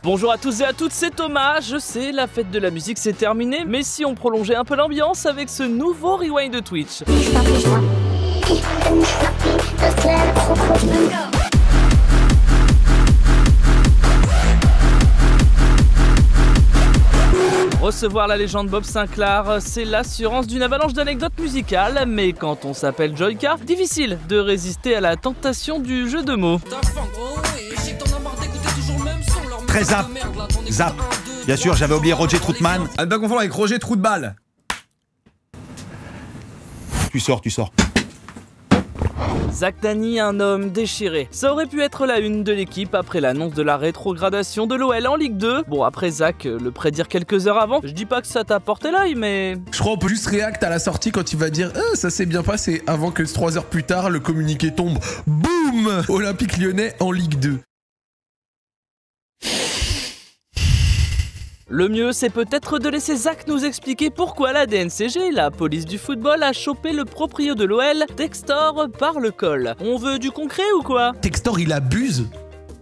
Bonjour à tous et à toutes, c'est Thomas. Je sais, la fête de la musique c'est terminé, mais si on prolongeait un peu l'ambiance avec ce nouveau rewind de Twitch. Recevoir la légende Bob Sinclair, c'est l'assurance d'une avalanche d'anecdotes musicales, mais quand on s'appelle Joyka, difficile de résister à la tentation du jeu de mots. Très zap. Zap. Bien sûr, j'avais oublié Roger Troutman. À ne pas confondre avec Roger Trou de Balle. Tu sors. Zach Dany, un homme déchiré. Ça aurait pu être la une de l'équipe après l'annonce de la rétrogradation de l'OL en Ligue 2. Bon, après Zach, le prédire quelques heures avant, je dis pas que ça t'a porté l'œil, mais... Je crois qu'on peut juste react à la sortie quand il va dire « ça s'est bien passé » avant que 3 heures plus tard, le communiqué tombe. Boum, Olympique Lyonnais en Ligue 2. Le mieux, c'est peut-être de laisser Zach nous expliquer pourquoi la DNCG, la police du football, a chopé le proprio de l'OL, Textor, par le col. On veut du concret ou quoi? Textor, il abuse.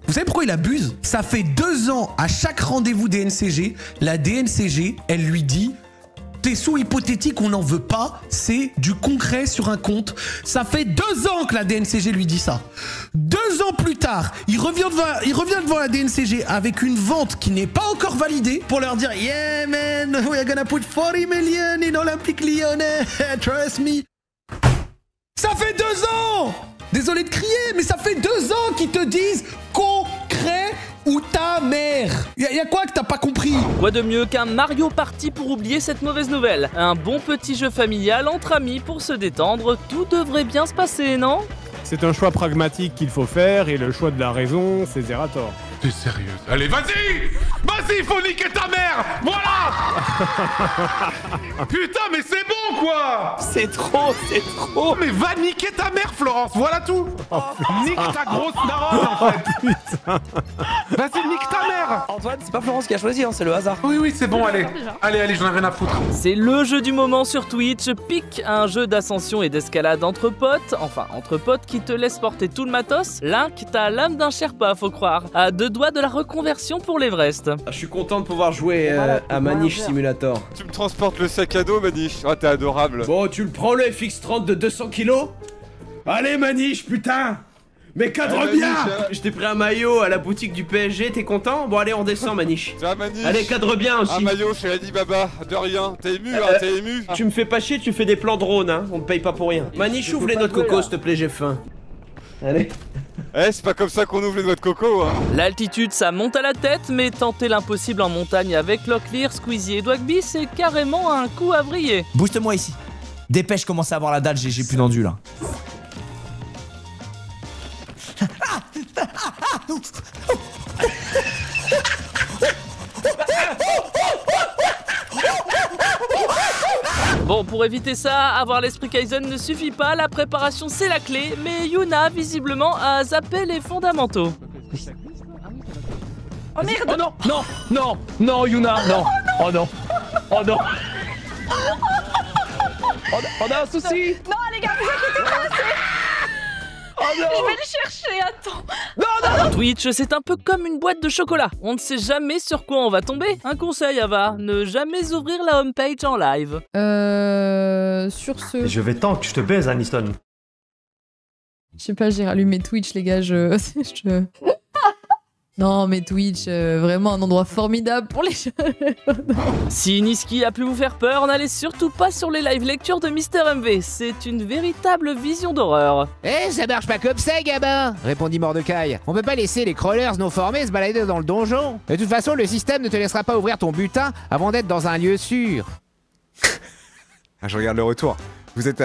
Vous savez pourquoi il abuse? Ça fait 2 ans, à chaque rendez-vous DNCG, la DNCG, elle lui dit « Tes sous hypothétiques, on n'en veut pas, c'est du concret sur un compte. » Ça fait 2 ans que la DNCG lui dit ça. 2 ans plus tard, il revient devant la DNCG avec une vente qui n'est pas encore validée pour leur dire « Yeah man, we're gonna put 40 million in Olympique Lyonnais, trust me. » Ça fait 2 ans! Désolé de crier, mais ça fait 2 ans qu'ils te disent concret ou ta mère. Y'a quoi que t'as pas compris? Quoi de mieux qu'un Mario Party pour oublier cette mauvaise nouvelle? Un bon petit jeu familial entre amis pour se détendre, tout devrait bien se passer, non? C'est un choix pragmatique qu'il faut faire et le choix de la raison, c'est Zerator. T'es sérieuse? Allez, vas-y! Vas-y, faut niquer ta mère! Voilà! Putain, mais c'est bon, quoi! C'est trop! Mais va niquer ta mère, Florence! Voilà tout! Nique ta grosse daronne, en fait! Vas-y, nique ta mère! Antoine, c'est pas Florence qui a choisi, hein, c'est le hasard. Oui, c'est bon, allez. Allez, j'en ai rien à foutre. C'est le jeu du moment sur Twitch, Pique, un jeu d'ascension et d'escalade entre potes, enfin entre potes qui te laisse porter tout le matos. Link, t'as l'âme d'un Sherpa, faut croire, à 2 doigts de la reconversion pour l'Everest. Je suis content de pouvoir jouer à Maniche Simulator. Tu me transportes le sac à dos, Maniche. Ah, t'es adorable. Bon, tu le prends le FX30 de 200 kilos? Allez, Maniche, putain! Mais cadre bien! Je t'ai pris un maillot à la boutique du PSG, t'es content? Bon, allez, on descend, Maniche. Tiens, Maniche. Allez, cadre bien aussi. Un maillot chez Alibaba, de rien. T'es ému, hein, t'es ému. Tu me fais pas chier, tu fais des plans drone, hein. On me paye pas pour rien. Maniche, ouvre les noix de coco, s'il te plaît, j'ai faim. Allez. Eh, c'est pas comme ça qu'on ouvre les noix de coco, hein. L'altitude, ça monte à la tête, mais tenter l'impossible en montagne avec Locklear, Squeezie et Dwagby, c'est carrément un coup à vriller. Booste-moi ici. Dépêche, commence à avoir la dalle, j'ai plus d'endu là. Bon, pour éviter ça, avoir l'esprit Kaizen ne suffit pas, la préparation c'est la clé, mais Yuna, visiblement, a zappé les fondamentaux. Oh merde! Oh non, Yuna, non! Oh non! Oh non! On a un souci! Non, les gars, vous inquiétez pas, Oh non! je vais le chercher, attends. Non! Twitch, c'est un peu comme une boîte de chocolat. On ne sait jamais sur quoi on va tomber. Un conseil, Ava, ne jamais ouvrir la homepage en live. Sur ce... Je vais tant que je te baise, Aniston. Je sais pas, j'ai rallumé Twitch, les gars, je... Non, mais Twitch, vraiment un endroit formidable pour les jeux. Si Niski a pu vous faire peur, n'allez surtout pas sur les live lectures de Mister MV. C'est une véritable vision d'horreur. Eh, ça marche pas comme ça, gamin, répondit Mordecai. On peut pas laisser les crawlers non formés se balader dans le donjon. De toute façon, le système ne te laissera pas ouvrir ton butin avant d'être dans un lieu sûr. Je regarde le retour. Vous êtes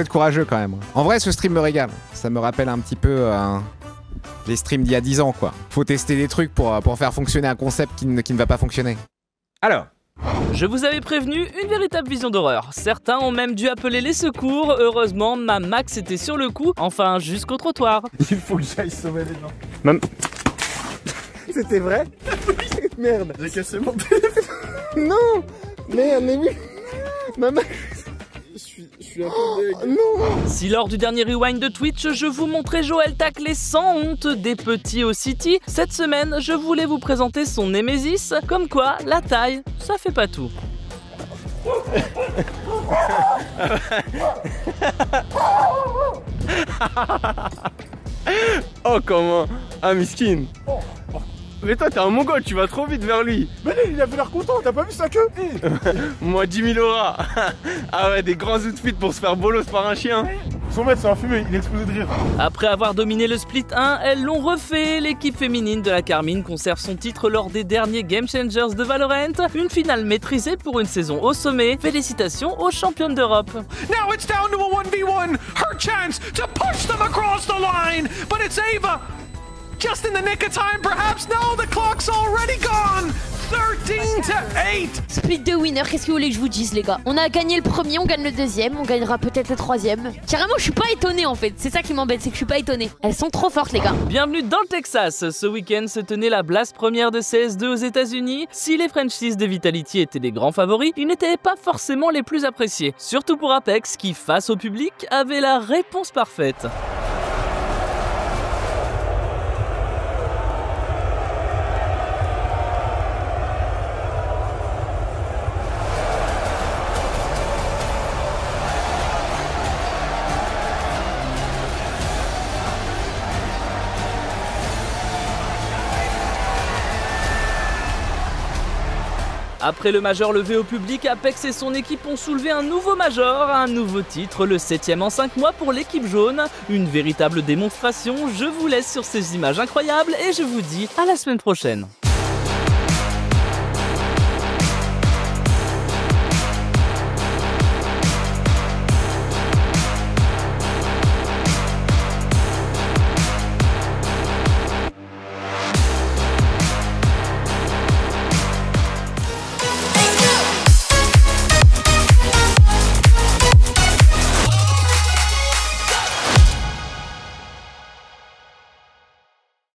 courageux quand même. En vrai, ce stream me régale. Ça me rappelle un petit peu les streams d'il y a 10 ans, quoi. Faut tester des trucs pour faire fonctionner un concept qui ne va pas fonctionner. Alors, je vous avais prévenu, une véritable vision d'horreur. Certains ont même dû appeler les secours. Heureusement, ma Max était sur le coup, enfin jusqu'au trottoir. Il faut que j'aille sauver les gens. Même... C'était vrai? Merde. J'ai cassé mon téléphone. Non. Merde, mais oui. Ma Max... Je suis suis un peu deg. Non. Si lors du dernier rewind de Twitch, je vous montrais Joël tacler sans honte des petits au City, cette semaine, je voulais vous présenter son némésis, comme quoi, la taille, ça fait pas tout. Oh comment? Ah miskin. Mais toi t'es un mongol, tu vas trop vite vers lui. Mais il avait l'air content, t'as pas vu sa queue? Moi 10 000 auras. Ah ouais, des grands outfits pour se faire bolos par un chien. Son maître c'est un fumé, il explose de rire. Après avoir dominé le split 1, elles l'ont refait. L'équipe féminine de la Carmine conserve son titre lors des derniers Game Changers de Valorant. Une finale maîtrisée pour une saison au sommet. Félicitations aux championnes d'Europe. Now it's down to a 1v1. Her chance to push them across the line. But it's Ava. Just in the nick of time, perhaps. No, the clock's already gone. 13-8. Split de winner, qu'est-ce que vous voulez que je vous dise les gars? On a gagné le premier, on gagne le deuxième, on gagnera peut-être le troisième. Carrément je suis pas étonnée en fait, c'est ça qui m'embête, c'est que je suis pas étonnée. Elles sont trop fortes les gars. Bienvenue dans le Texas. Ce week-end se tenait la blast première de CS2 aux États-Unis. Si les Frenchies de Vitality étaient les grands favoris, ils n'étaient pas forcément les plus appréciés. Surtout pour Apex qui, face au public, avait la réponse parfaite. Après le major levé au public, Apex et son équipe ont soulevé un nouveau major, un nouveau titre, le 7e en 5 mois pour l'équipe jaune. Une véritable démonstration, je vous laisse sur ces images incroyables et je vous dis à la semaine prochaine.